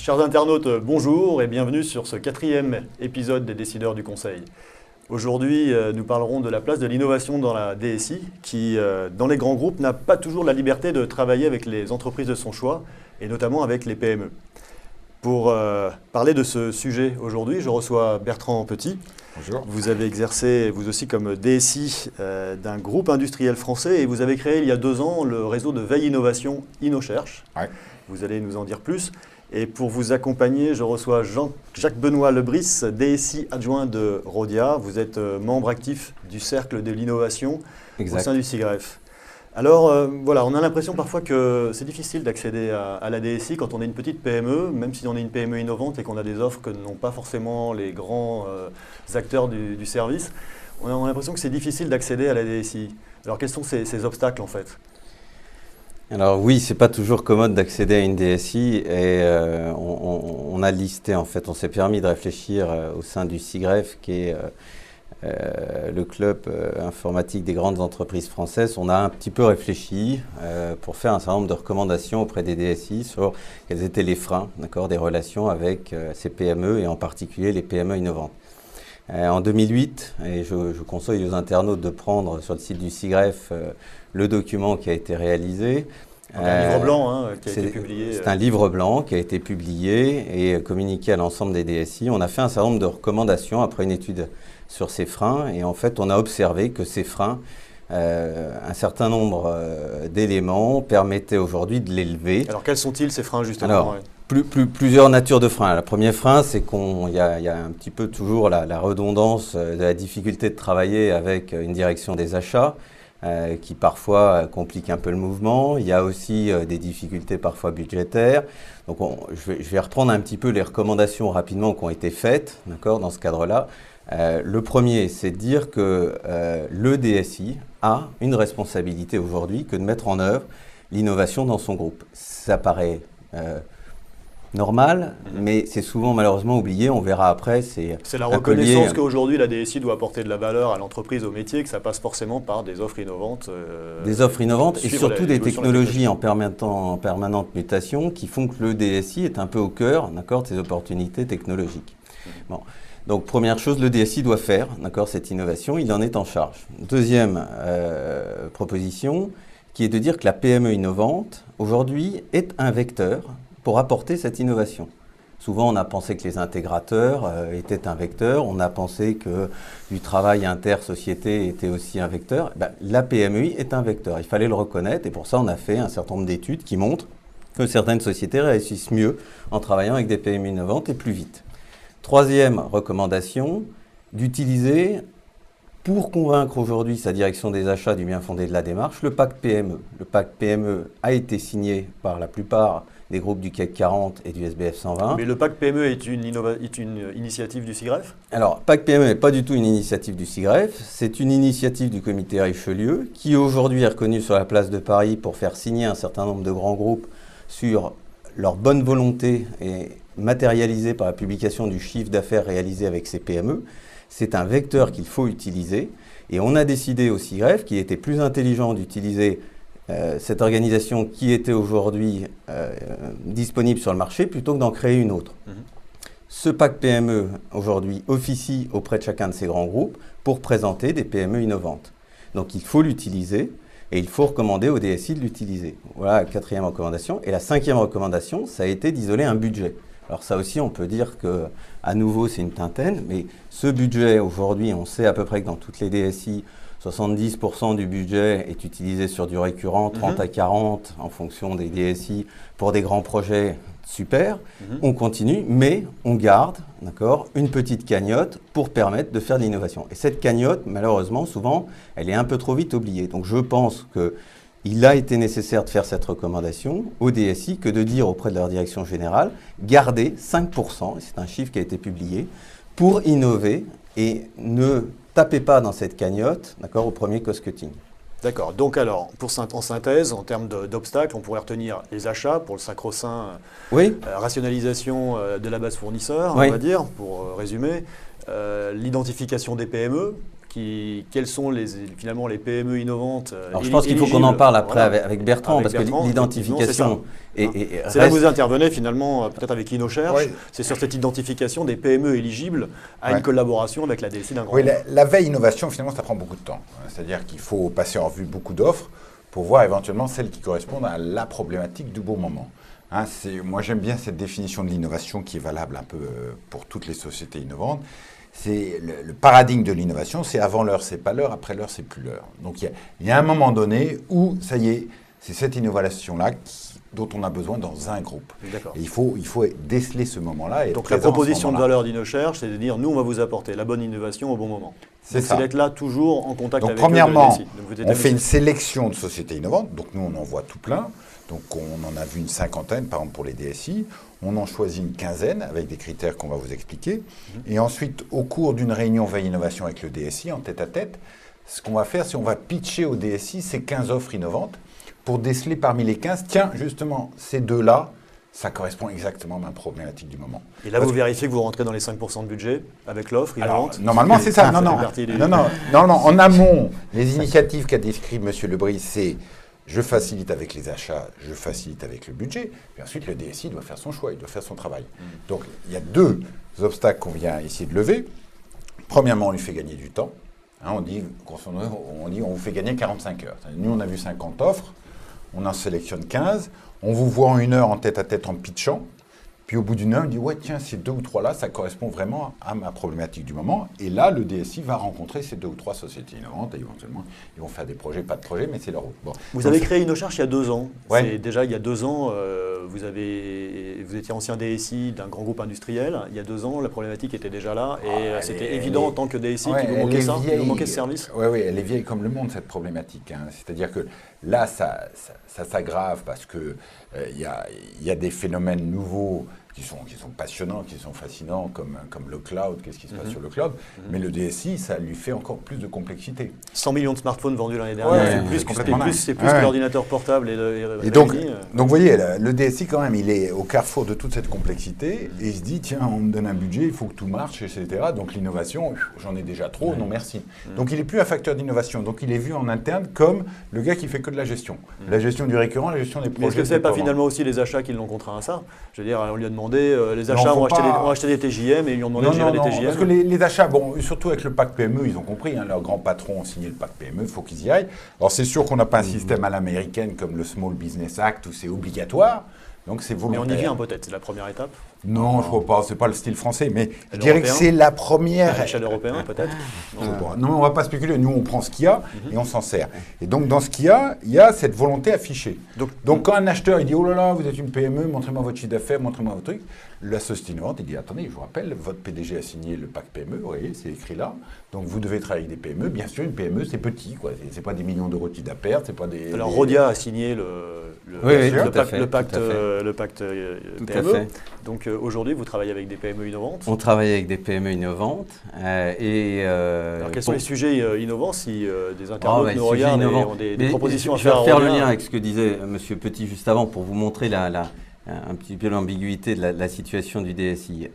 Chers internautes, bonjour et bienvenue sur ce 4e épisode des Décideurs du Conseil. Aujourd'hui, nous parlerons de la place de l'innovation dans la DSI qui, dans les grands groupes, n'a pas toujours la liberté de travailler avec les entreprises de son choix et notamment avec les PME. Pour parler de ce sujet aujourd'hui, je reçois Bertrand Petit. Bonjour. Vous avez exercé, vous aussi, comme DSI d'un groupe industriel français et vous avez créé il y a 2 ans le réseau de veille innovation InnoCherche. Ouais. Vous allez nous en dire plus. Et pour vous accompagner, je reçois Jacques-Benoît Lebris, DSI adjoint de Rhodia. Vous êtes membre actif du Cercle de l'innovation au sein du SIGREF. Alors voilà, on a l'impression parfois que c'est difficile d'accéder à la DSI quand on est une petite PME, même si on est une PME innovante et qu'on a des offres que n'ont pas forcément les grands acteurs du service. On a l'impression que c'est difficile d'accéder à la DSI. Alors quels sont ces obstacles en fait ? Alors oui, c'est pas toujours commode d'accéder à une DSI et on a listé en fait, on s'est permis de réfléchir au sein du SIGREF qui est le club informatique des grandes entreprises françaises. On a un petit peu réfléchi pour faire un certain nombre de recommandations auprès des DSI sur quels étaient les freins, d'accord, des relations avec ces PME et en particulier les PME innovantes. En 2008, et je conseille aux internautes de prendre sur le site du SIGREF le document qui a été réalisé. Un livre blanc qui a été publié. C'est un livre blanc qui a été publié et communiqué à l'ensemble des DSI. On a fait un certain nombre de recommandations après une étude sur ces freins et en fait on a observé que ces freins, un certain nombre d'éléments permettaient aujourd'hui de les lever. Alors quels sont-ils ces freins justement? Alors, plusieurs natures de freins. Le premier frein, c'est qu'il y a un petit peu toujours la redondance de la difficulté de travailler avec une direction des achats qui parfois complique un peu le mouvement. Il y a aussi des difficultés parfois budgétaires. Donc je vais reprendre un petit peu les recommandations rapidement qui ont été faites, d'accord, dans ce cadre-là. Le premier, c'est de dire que le DSI a une responsabilité aujourd'hui que de mettre en œuvre l'innovation dans son groupe. Ça paraît normal, mais c'est souvent malheureusement oublié. On verra après. C'est la reconnaissance qu'aujourd'hui la DSI doit apporter de la valeur à l'entreprise, au métier, que ça passe forcément par des offres innovantes. Des offres innovantes et surtout des technologies en permanente mutation qui font que le DSI est un peu au cœur, d'accord, de ces opportunités technologiques. Bon. Donc première chose, le DSI doit faire, d'accord, cette innovation, il en est en charge. Deuxième proposition, qui est de dire que la PME innovante, aujourd'hui, est un vecteur pour apporter cette innovation. Souvent, on a pensé que les intégrateurs étaient un vecteur, on a pensé que du travail inter-société était aussi un vecteur. La PMEI est un vecteur, il fallait le reconnaître et pour ça, on a fait un certain nombre d'études qui montrent que certaines sociétés réussissent mieux en travaillant avec des PME innovantes et plus vite. Troisième recommandation, d'utiliser, pour convaincre aujourd'hui sa direction des achats du bien fondé de la démarche, le pacte PME. Le pacte PME a été signé par la plupart des groupes du CAC 40 et du SBF 120. Mais le pacte PME est une initiative du SIGREF ? Alors, pacte PME n'est pas du tout une initiative du SIGREF, c'est une initiative du comité Richelieu qui aujourd'hui est reconnue sur la place de Paris pour faire signer un certain nombre de grands groupes sur leur bonne volonté et matérialisée par la publication du chiffre d'affaires réalisé avec ces PME. C'est un vecteur qu'il faut utiliser et on a décidé au SIGREF qu'il était plus intelligent d'utiliser cette organisation qui était aujourd'hui disponible sur le marché plutôt que d'en créer une autre. Ce pacte PME aujourd'hui officie auprès de chacun de ces grands groupes pour présenter des PME innovantes. Donc il faut l'utiliser et il faut recommander au DSI de l'utiliser. Voilà la 4e recommandation. Et la 5e recommandation, ça a été d'isoler un budget. Alors ça aussi, on peut dire que, à nouveau, c'est une tintaine, mais ce budget, aujourd'hui, on sait à peu près que dans toutes les DSI, 70% du budget est utilisé sur du récurrent, 30 à 40 en fonction des DSI pour des grands projets, super. On continue, mais on garde, d'accord, une petite cagnotte pour permettre de faire de l'innovation. Et cette cagnotte, malheureusement, souvent, elle est un peu trop vite oubliée. Donc je pense qu'il a été nécessaire de faire cette recommandation au DSI que de dire auprès de leur direction générale, gardez 5%, et c'est un chiffre qui a été publié, pour innover et ne tapez pas dans cette cagnotte, d'accord, au premier cost-cutting. D'accord. Donc alors, en synthèse, en termes d'obstacles, on pourrait retenir les achats pour le sacro-saint, rationalisation de la base fournisseur, on va dire, pour résumer, l'identification des PME, quelles sont finalement les PME innovantes? Alors je pense qu'il faut qu'on en parle après avec Bertrand, parce que l'identification c'est là que vous intervenez finalement, peut-être avec InnoSearch, c'est sur cette identification des PME éligibles à une collaboration avec la DSI d'un grand groupe. La veille innovation, finalement, ça prend beaucoup de temps. C'est-à-dire qu'il faut passer en revue beaucoup d'offres pour voir éventuellement celles qui correspondent à la problématique du bon moment. Moi, j'aime bien cette définition de l'innovation qui est valable un peu pour toutes les sociétés innovantes. C'est le paradigme de l'innovation, c'est avant l'heure, c'est pas l'heure, après l'heure, c'est plus l'heure. Donc, il y a un moment donné où, ça y est, c'est cette innovation-là dont on a besoin dans un groupe. Et il faut déceler ce moment-là. Donc la proposition de valeur d'InnoSearch, c'est de dire, nous, on va vous apporter la bonne innovation au bon moment. C'est ça. C'est d'être là toujours en contact avec premièrement, le DSI. on fait une sélection de sociétés innovantes. Donc nous, on en voit tout plein. Donc on en a vu une cinquantaine, par exemple pour les DSI. On en choisit une quinzaine avec des critères qu'on va vous expliquer. Et ensuite, au cours d'une réunion veille innovation avec le DSI, en tête-à-tête, ce qu'on va faire, c'est qu'on va pitcher au DSI ces 15 offres innovantes pour déceler parmi les 15, tiens, justement, ces deux-là, ça correspond exactement à ma problématique du moment. Et là, vous vérifiez que vous rentrez dans les 5% de budget avec l'offre innovante? Normalement, c'est ça. Non. En amont, les initiatives qu'a décrit M. Lebris, c'est je facilite avec les achats, je facilite avec le budget. Puis ensuite, le DSI doit faire son choix, il doit faire son travail. Donc, il y a deux obstacles qu'on vient essayer de lever. Premièrement, on lui fait gagner du temps. On dit, on vous fait gagner 45 heures. Nous, on a vu 50 offres. On en sélectionne 15, on vous voit en 1 heure en tête-à-tête en pitchant, puis au bout d'une heure, on dit « ouais, tiens, ces 2 ou 3-là, ça correspond vraiment à ma problématique du moment ». Et là, le DSI va rencontrer ces 2 ou 3 sociétés innovantes, et éventuellement, ils vont faire des projets, pas de projets, mais c'est leur route. Bon. Vous avez créé InnoSearch il y a 2 ans. Ouais. Déjà, il y a 2 ans, vous étiez ancien DSI d'un grand groupe industriel. Il y a 2 ans, la problématique était déjà là, et c'était évident en tant que DSI qu'il vous manquait ça, il vous manquait ce service. Oui, elle est vieille comme le monde, cette problématique. C'est-à-dire que là, ça s'aggrave parce que y a des phénomènes nouveaux qui sont passionnants, qui sont fascinants, comme le cloud, qu'est-ce qui se passe sur le cloud. Mais le DSI, ça lui fait encore plus de complexité. 100 millions de smartphones vendus l'année dernière, c'est plus que l'ordinateur portable et donc, vous voyez, le DSI, quand même, il est au carrefour de toute cette complexité et il se dit, tiens, on me donne un budget, il faut que tout marche, etc. Donc l'innovation, j'en ai déjà trop, non merci. Donc il n'est plus un facteur d'innovation. Donc il est vu en interne comme le gars qui fait que de la gestion. La gestion du récurrent, la gestion des projets. Mais est-ce que ce n'est pas finalement aussi les achats qui l'ont contraint à ça? Je veux dire, on lui a demandé, les achats ont acheté des TJM et ils lui ont demandé de gérer des TJM. Parce que les achats, surtout avec le pacte PME, ils ont compris, leurs grands patrons ont signé le pacte PME, il faut qu'ils y aillent. Alors c'est sûr qu'on n'a pas un système à l'américaine comme le Small Business Act où c'est obligatoire, donc c'est volontaire. Mais on y vient peut-être, c'est la première étape? Non, je ne crois pas, c'est pas le style français, mais je dirais que c'est la première. À l'échelle européenne, peut-être? Non, on ne va pas spéculer. Nous, on prend ce qu'il y a et on s'en sert. Et donc, dans ce qu'il y a cette volonté affichée. Donc, quand un acheteur il dit « Oh là là, vous êtes une PME, montrez-moi votre chiffre d'affaires, montrez-moi votre truc », la société innovante, il dit « Attendez, je vous rappelle, votre PDG a signé le pacte PME, vous voyez, c'est écrit là. Donc, vous devez travailler avec des PME. Bien sûr, une PME, c'est petit, quoi. C'est pas des millions d'euros de chiffre d'affaires, c'est pas des... » Alors, Rhodia a signé le pacte PME. Donc, aujourd'hui, vous travaillez avec des PME innovantes? On travaille avec des PME innovantes. Alors, quels sont les sujets innovants si des internautes nous regardent et ont des propositions à faire? Je vais faire le lien avec ce que disait M. Petit juste avant pour vous montrer un petit peu l'ambiguïté de la situation du DSI.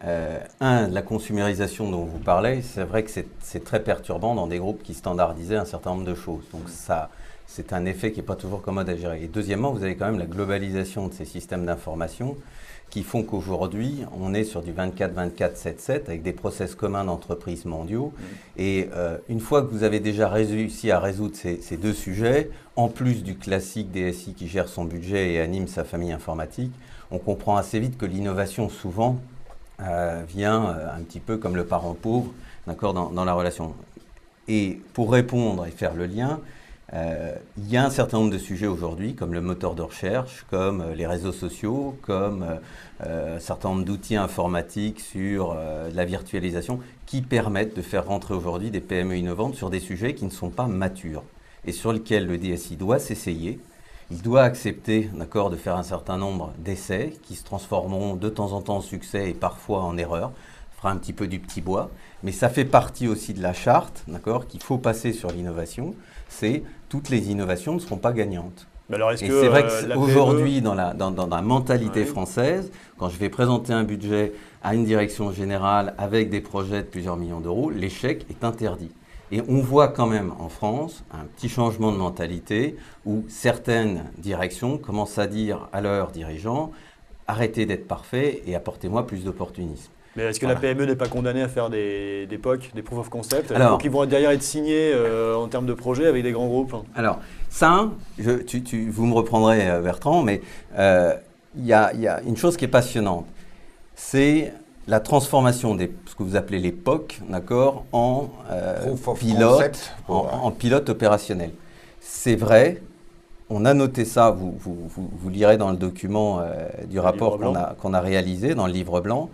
La consumérisation dont vous parlez, c'est vrai que c'est très perturbant dans des groupes qui standardisaient un certain nombre de choses. Donc ça, c'est un effet qui n'est pas toujours commode à gérer. Et deuxièmement, vous avez quand même la globalisation de ces systèmes d'information qui font qu'aujourd'hui, on est sur du 24-24-7-7 avec des process communs d'entreprises mondiaux. Et une fois que vous avez déjà réussi à résoudre ces 2 sujets, en plus du classique DSI qui gère son budget et anime sa famille informatique, on comprend assez vite que l'innovation, souvent, vient un petit peu comme le parent pauvre, d'accord, dans la relation. Et pour répondre et faire le lien, il y a un certain nombre de sujets aujourd'hui, comme le moteur de recherche, comme les réseaux sociaux, comme un certain nombre d'outils informatiques sur la virtualisation, qui permettent de faire rentrer aujourd'hui des PME innovantes sur des sujets qui ne sont pas matures et sur lesquels le DSI doit s'essayer. Il doit accepter, d'accord, de faire un certain nombre d'essais qui se transformeront de temps en temps en succès et parfois en erreur. Fera un petit peu du petit bois, mais ça fait partie aussi de la charte, d'accord, qu'il faut passer sur l'innovation. C'est toutes les innovations ne seront pas gagnantes. Alors, et c'est vrai qu'aujourd'hui, dans la mentalité française, quand je vais présenter un budget à une direction générale avec des projets de plusieurs millions d'euros, l'échec est interdit. Et on voit quand même en France un petit changement de mentalité où certaines directions commencent à dire à leurs dirigeants « arrêtez d'être parfaits et apportez-moi plus d'opportunisme ». Mais est-ce que la PME n'est pas condamnée à faire des POC, des proof of concept, alors, qui vont derrière être signés en termes de projet avec des grands groupes? Alors, ça, vous me reprendrez, Bertrand, mais il y a une chose qui est passionnante. C'est la transformation de ce que vous appelez les POC, d'accord, en pilote opérationnel. C'est vrai, on a noté ça, vous lirez dans le document du rapport qu'on a réalisé, dans le livre blanc.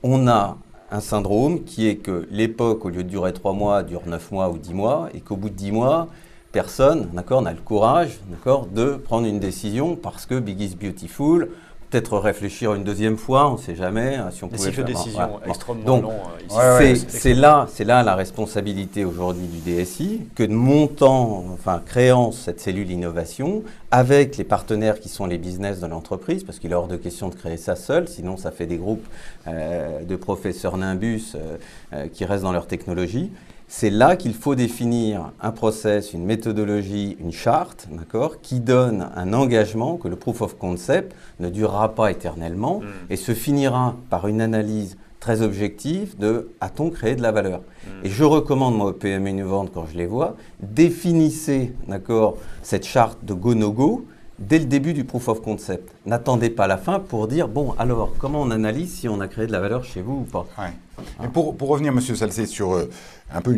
On a un syndrome qui est que l'époque, au lieu de durer 3 mois, dure 9 mois ou 10 mois, et qu'au bout de 10 mois, personne, d'accord, n'a le courage, d'accord, de prendre une décision parce que Big is Beautiful, peut-être réfléchir une deuxième fois, on ne sait jamais si on pouvait faire. Des cycles de décision extrêmement donc, longs. C'est là la responsabilité aujourd'hui du DSI, que de créant cette cellule innovation avec les partenaires qui sont les business de l'entreprise, parce qu'il est hors de question de créer ça seul, sinon ça fait des groupes de professeurs nimbus qui restent dans leur technologie. C'est là qu'il faut définir un process, une méthodologie, une charte, d'accord, qui donne un engagement que le proof of concept ne durera pas éternellement et se finira par une analyse très objective de « a-t-on créé de la valeur ?» Et je recommande, moi, aux PME innovantes, quand je les vois, définissez, d'accord, cette charte de go-no-go dès le début du proof of concept. N'attendez pas la fin pour dire « bon, alors, comment on analyse si on a créé de la valeur chez vous ou pas ?» Mais pour revenir, M. Salcé, sur un peu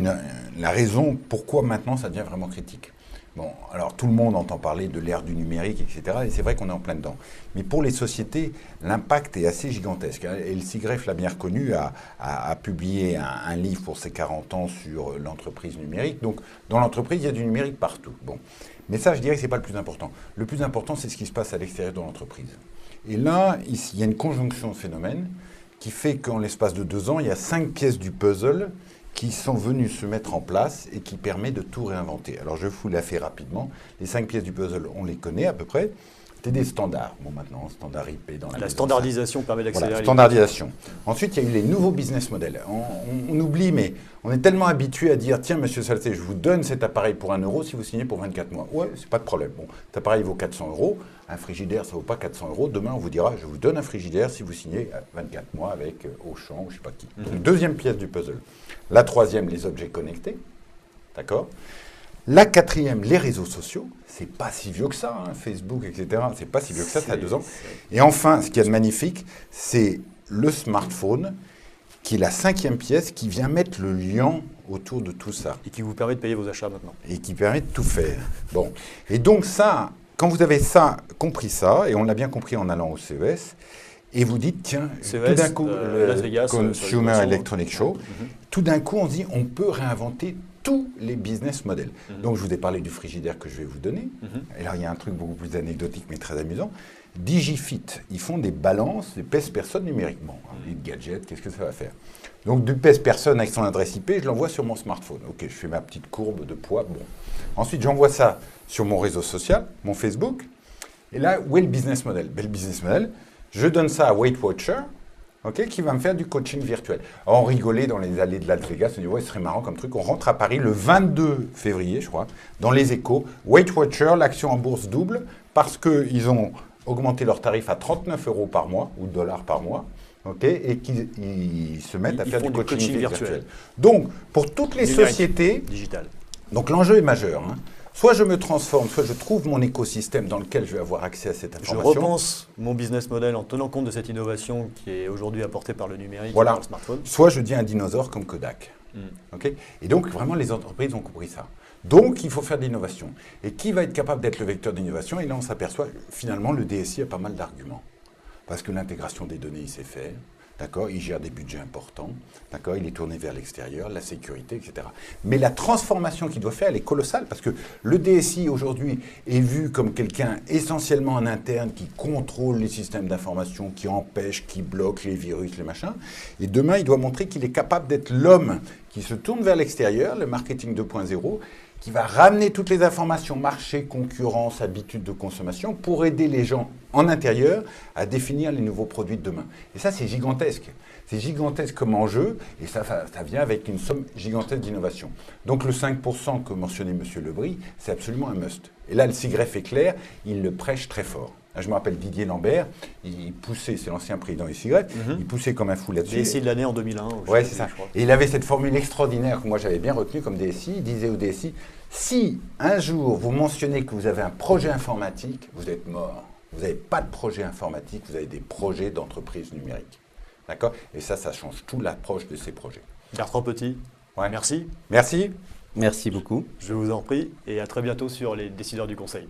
la raison pourquoi maintenant ça devient vraiment critique. Bon, alors tout le monde entend parler de l'ère du numérique, etc. Et c'est vrai qu'on est en plein dedans. Mais pour les sociétés, l'impact est assez gigantesque. Et le CIGREF l'a bien reconnu, a publié un livre pour ses 40 ans sur l'entreprise numérique. Donc, dans l'entreprise, il y a du numérique partout. Bon. Mais ça, je dirais que ce n'est pas le plus important. Le plus important, c'est ce qui se passe à l'extérieur de l'entreprise. Et là, il y a une conjonction de phénomènes qui fait qu'en l'espace de 2 ans, il y a 5 pièces du puzzle qui sont venues se mettre en place et qui permet de tout réinventer. Alors, je vous la fais rapidement. Les 5 pièces du puzzle, on les connaît à peu près. C'est des standards. Bon, maintenant, standard IP dans la standardisation permet d'accélérer. Voilà, standardisation. Ensuite, il y a eu les nouveaux business models. On oublie, mais on est tellement habitué à dire, tiens, monsieur Salcé, je vous donne cet appareil pour 1 € si vous signez pour 24 mois. Ouais, c'est pas de problème. Bon, cet appareil vaut 400 €. Un frigidaire, ça vaut pas 400 €. Demain, on vous dira, je vous donne un frigidaire si vous signez 24 mois avec Auchan ou je sais pas qui. Donc, deuxième pièce du puzzle. La troisième, les objets connectés. D'accord ? La quatrième, les réseaux sociaux. C'est pas si vieux que ça, hein, Facebook, etc. C'est pas si vieux que ça, ça a 2 ans. Et enfin, ce qu'il y a de magnifique, c'est le smartphone, qui est la 5e pièce, qui vient mettre le lien autour de tout ça. Et qui vous permet de payer vos achats maintenant. Et qui permet de tout faire. Bon. Et donc ça, quand vous avez compris ça, et on l'a bien compris en allant au CES, et vous dites, tiens, CES, tout d'un coup, Las Vegas, Consumer Electronics Show, tout d'un coup, on se dit, on peut réinventer tous les business models. Donc, je vous ai parlé du frigidaire que je vais vous donner. Et là, il y a un truc beaucoup plus anecdotique, mais très amusant. Digifit, ils font des balances, des pèse-personnes numériquement. Les gadgets, qu'est-ce que ça va faire? Donc, du pèse-personne avec son adresse IP, je l'envoie sur mon smartphone. OK, je fais ma petite courbe de poids. Bon. Ensuite, j'envoie ça sur mon réseau social, mon Facebook. Et là, où est le business model? Le business model, je donne ça à Weight Watcher, okay, qui va me faire du coaching virtuel. Alors, on rigolait dans les allées de Las Vegas, on dit ouais, ce serait marrant comme truc. On rentre à Paris le 22 février, je crois, dans les Échos. Weight Watcher, l'action en bourse double, parce qu'ils ont augmenté leur tarif à 39 € par mois, ou dollars par mois, okay, et qu'ils se mettent à faire du coaching virtuel. Donc, pour toutes les sociétés, digitales. Donc l'enjeu est majeur. Hein. Soit je me transforme, soit je trouve mon écosystème dans lequel je vais avoir accès à cette information. Je repense mon business model en tenant compte de cette innovation qui est aujourd'hui apportée par le numérique et par le smartphone. Soit je dis un dinosaure comme Kodak. Okay, et donc vraiment les entreprises ont compris ça. Donc il faut faire de l'innovation. Et qui va être capable d'être le vecteur d'innovation? Et là on s'aperçoit finalement le DSI a pas mal d'arguments. Parce que l'intégration des données il sait faire. D'accord, il gère des budgets importants, d'accord, il est tourné vers l'extérieur, la sécurité, etc. Mais la transformation qu'il doit faire, elle est colossale, parce que le DSI aujourd'hui est vu comme quelqu'un essentiellement en interne qui contrôle les systèmes d'information, qui empêche, qui bloque les virus, les machins. Et demain, il doit montrer qu'il est capable d'être l'homme qui se tourne vers l'extérieur, le marketing 2.0, qui va ramener toutes les informations, marché, concurrence, habitudes de consommation, pour aider les gens en intérieur à définir les nouveaux produits de demain. Et ça, c'est gigantesque. C'est gigantesque comme enjeu et ça vient avec une somme gigantesque d'innovation. Donc le 5% que mentionnait M. Lebris, c'est absolument un must. Et là, le SIGREF est clair, il le prêche très fort. Je me rappelle Didier Lambert, il poussait, c'est l'ancien président du SIGREF, il poussait comme un fou là-dessus. DSI de l'année en 2001. Oui, c'est ça. Et il avait cette formule extraordinaire que moi j'avais bien retenue comme DSI. Il disait au DSI, si un jour vous mentionnez que vous avez un projet informatique, vous êtes mort. Vous n'avez pas de projet informatique, vous avez des projets d'entreprise numérique. D'accord? Et ça change toute l'approche de ces projets. Bertrand Petit, merci. Merci. Merci beaucoup. Je vous en prie et à très bientôt sur les décideurs du Conseil.